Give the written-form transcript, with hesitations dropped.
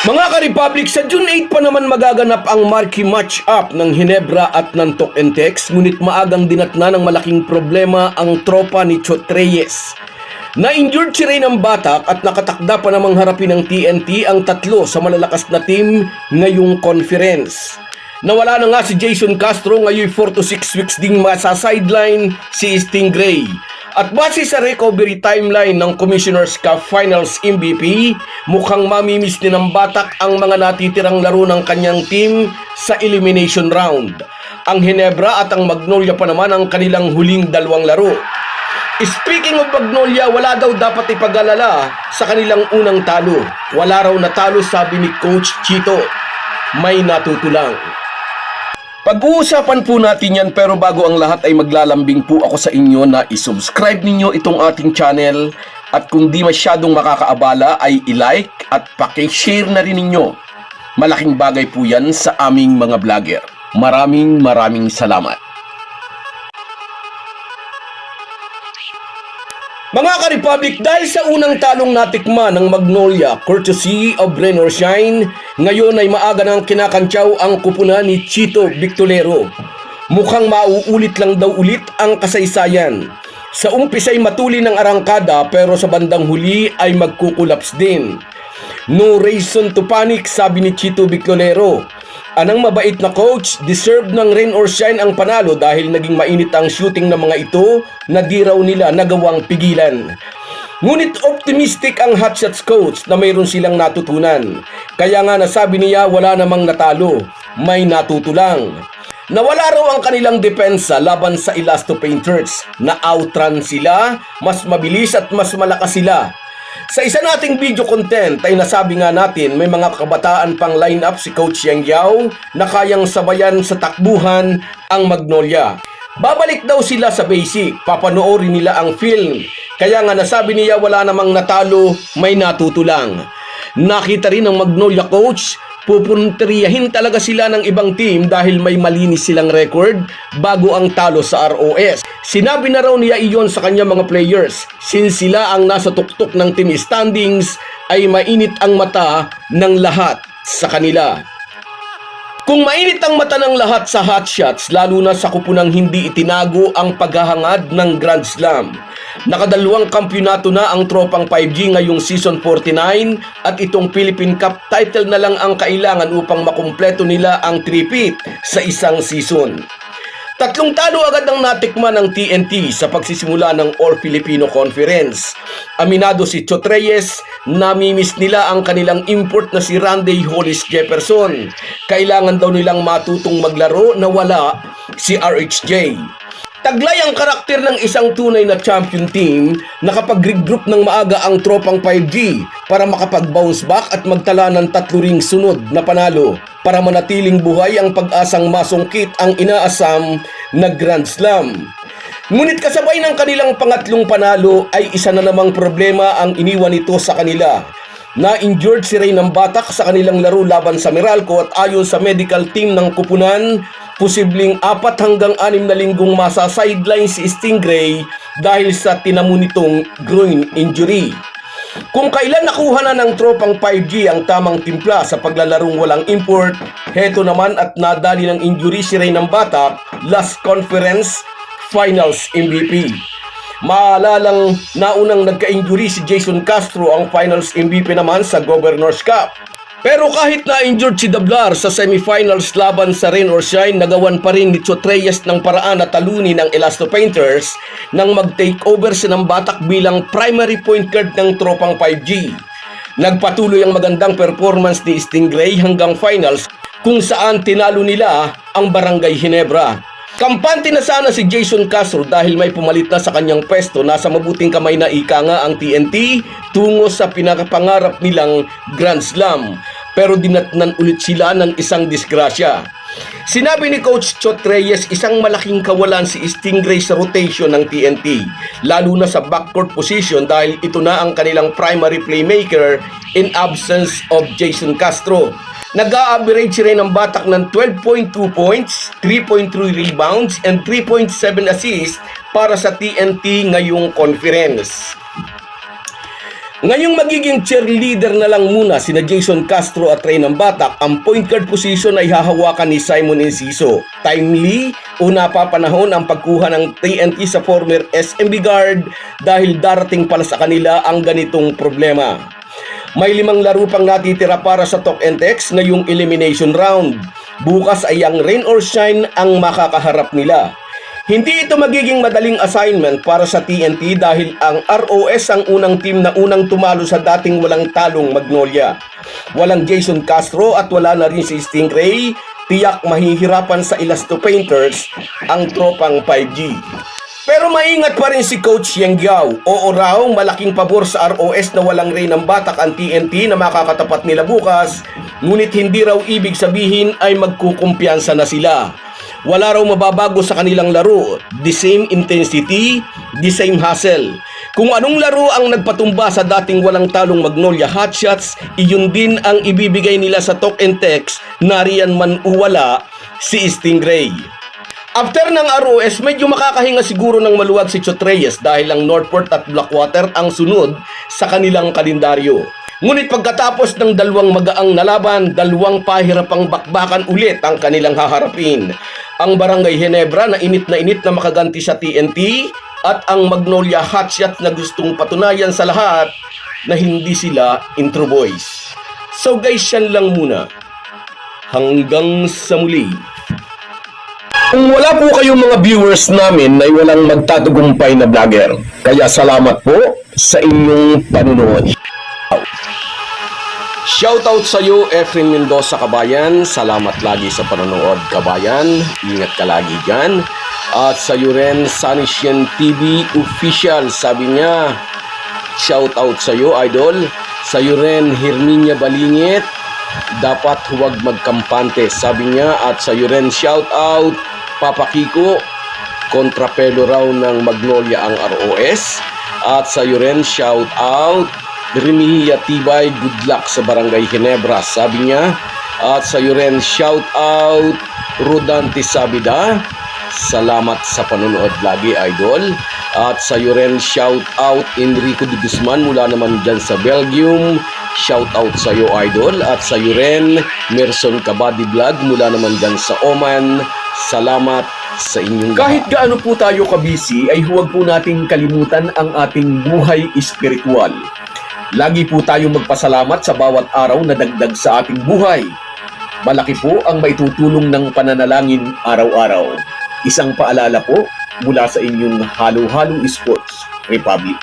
Mga ka-Republic, sa June 8 pa naman magaganap ang marquee match-up ng Ginebra at ng Tok-N-Tex, ngunit maagang dinatna ng malaking problema ang tropa ni Chot Reyes. Na-injured si Raynam Batak at nakatakda pa namang harapin ng TNT ang tatlo sa malalakas na team ngayong conference. Nawala na nga si Jason Castro, ngayon 4 to 6 weeks ding masa-sideline si Stingray. At base sa recovery timeline ng Commissioner's Cup Finals MVP, mukhang mamimiss ni ng Batak ang mga natitirang laro ng kanyang team sa elimination round. Ang Ginebra at ang Magnolia pa naman ang kanilang huling dalawang laro. Speaking of Magnolia, wala daw dapat ipag-alala sa kanilang unang talo. Wala raw natalo, sabi ni Coach Chito. May natutulang. Pag-uusapan po natin yan, pero bago ang lahat ay maglalambing po ako sa inyo na isubscribe ninyo itong ating channel at kung di masyadong makakaabala ay i-like at paki-share na rin ninyo. Malaking bagay po yan sa aming mga vlogger. Maraming salamat. Mga ka-Republic, dahil sa unang talong natikman ng Magnolia, courtesy of Rain or Shine, ngayon ay maaga nang kinakantsaw ang kupunan ni Chito Victolero. Mukhang mauulit lang daw ulit ang kasaysayan. Sa umpisa ay matuli ng arangkada pero sa bandang huli ay magkukulaps din. No reason to panic, sabi ni Chito Victolero. Anang mabait na coach, deserve ng Rain or Shine ang panalo dahil naging mainit ang shooting ng mga ito na di raw nila nagawang pigilan. Ngunit optimistic ang hotshots coach na mayroon silang natutunan. Kaya nga nasabi niya wala namang natalo, may natutulang. Nawala raw ang kanilang depensa laban sa Elasto Painters. Na-outrun sila, mas mabilis at mas malakas sila. Sa isa nating video content ay nasabi nga natin may mga kabataan pang line-up si Coach Yang Yao na kayang sabayan sa takbuhan ang Magnolia. Babalik daw sila sa basic, papanoorin nila ang film. Kaya nga nasabi niya wala namang natalo, may natutulang. Nakita rin ng Magnolia coach, pupunteriyahin talaga sila ng ibang team dahil may malinis silang record bago ang talo sa ROS. Sinabi na raw niya iyon sa kanyang mga players, since sila ang nasa tuktok ng team standings ay mainit ang mata ng lahat sa kanila. Kung mainit ang mata ng lahat sa hotshots, lalo na sa kupunang hindi itinago ang paghahangad ng Grand Slam. Nakadalawang kampyonato na ang tropang 5G ngayong season 49 at itong Philippine Cup title na lang ang kailangan upang makumpleto nila ang three-peat sa isang season. 3 talo agad ang natikman ng TNT sa pagsisimula ng All-Filipino Conference. Aminado si Chot Reyes, namimiss nila ang kanilang import na si Randy Hollis Jefferson. Kailangan daw nilang matutong maglaro na wala si RHJ. Taglay ang karakter ng isang tunay na champion team na kapag regroup ng maaga ang tropang 5G para makapag-bounce back at magtala ng 3 ring sunod na panalo para manatiling buhay ang pag-asang masungkit ang inaasam na Grand Slam. Ngunit kasabay ng kanilang pangatlong panalo ay isa na namang problema ang iniwan nito sa kanila. Na-injured si Raynam Batak sa kanilang laro laban sa Meralco at ayon sa medical team ng kupunan, posibleng 4 hanggang 6 na linggong masa-sideline si Stingray dahil sa tinamo nitong groin injury. Kung kailan nakuha na ng tropang 5G ang tamang timpla sa paglalarong walang import, heto naman at nadali ng injury si Raynam Batak, last conference finals MVP. Maalalang naunang nagka-injury si Jason Castro, ang finals MVP naman sa Governor's Cup. Pero kahit na-injured si Dablar sa semifinals laban sa Rain or Shine, nagawan pa rin ni Chot Reyes ng paraan na talunin ng Elasto Painters nang mag-take over si ng Batak bilang primary point guard ng tropang 5G. Nagpatuloy ang magandang performance ni Stingray hanggang finals kung saan tinalo nila ang Barangay Ginebra. Kampante na sana si Jason Castro dahil may pumalit na sa kanyang pwesto. Nasa mabuting kamay na ika nga ang TNT tungo sa pinakapangarap nilang Grand Slam. Pero dinatnan ulit sila ng isang disgrasya. Sinabi ni Coach Chot Reyes isang malaking kawalan si Stingray sa rotation ng TNT, lalo na sa backcourt position dahil ito na ang kanilang primary playmaker in absence of Jason Castro. Nag-a-average rin ang Batak ng 12.2 points, 3.3 rebounds, and 3.7 assists para sa TNT ngayong conference. Ngayong magiging cheerleader na lang muna sina Jason Castro at Rey Batak, ang point guard position ay hahawakan ni Simon Enciso. Timely o napapanahon ang pagkuha ng TNT sa former SMB guard dahil darating pala sa kanila ang ganitong problema. May 5 laro pang natitira para sa Talk and Text ngayong elimination round. Bukas ay ang rain or shine ang makakaharap nila. Hindi ito magiging madaling assignment para sa TNT dahil ang ROS ang unang team na unang tumalo sa dating walang talong Magnolia. Walang Jason Castro at wala na rin si Stingray. Tiyak mahihirapan sa Elasto Painters ang tropang 5G. Pero maingat pa rin si Coach Yang Giao. Oo raw, malaking pabor sa ROS na walang Rey Batak ang TNT na makakatapat nila bukas. Ngunit hindi raw ibig sabihin ay magkukumpiyansa na sila. Wala raw mababago sa kanilang laro. The same intensity, the same hustle. Kung anong laro ang nagpatumba sa dating walang talong Magnolia Hotshots, iyon din ang ibibigay nila sa Talk and Text, nariyan man o wala si Stingray. After ng ROS, medyo makakahinga siguro ng maluwag si Chot Reyes dahil ang Northport at Blackwater ang sunod sa kanilang kalendaryo. Ngunit pagkatapos ng 2 magaang na laban, 2 pahirapang bakbakan ulit ang kanilang haharapin. Ang Barangay Ginebra na init na makaganti sa TNT at ang Magnolia Hotshots na gustong patunayan sa lahat na hindi sila intro boys. So guys, yan lang muna. Hanggang sa muli. Kung wala po kayong mga viewers namin ay walang magtatagumpay na vlogger. Kaya salamat po sa inyong panunood. Shoutout sa iyo, Efren Mendoza Kabayan. Salamat lagi sa panonood, Kabayan. Ingat ka lagi dyan. At sa iyo rin, Sanisyan TV Official. Sabi niya, shoutout sa iyo, Idol. Sa iyo rin, Herminia Balingit. Dapat huwag magkampante, sabi niya. At sa iyo rin, shoutout, Papa Kiko. Kontrapelo raw ng Magnolia ang ROS. At sa iyo rin, shoutout, Remihia Tibay, good luck sa Barangay Ginebra, sabi niya. At sa iyo rin, shout out Rodante Sabida, salamat sa panonood lagi, Idol. At sa iyo rin, shout out Enrico de Guzman mula naman dyan sa Belgium, shout out sa iyo, Idol. At sa iyo rin, Merson Kabadi Vlog mula naman dyan sa Oman, salamat sa inyong kahit gaano po tayo kabisi ay huwag po nating kalimutan ang ating buhay espiritual. Lagi po tayong magpasalamat sa bawat araw na dagdag sa ating buhay. Malaki po ang maitutulong ng pananalangin araw-araw. Isang paalala po mula sa inyong Halo Halo Sports Republic.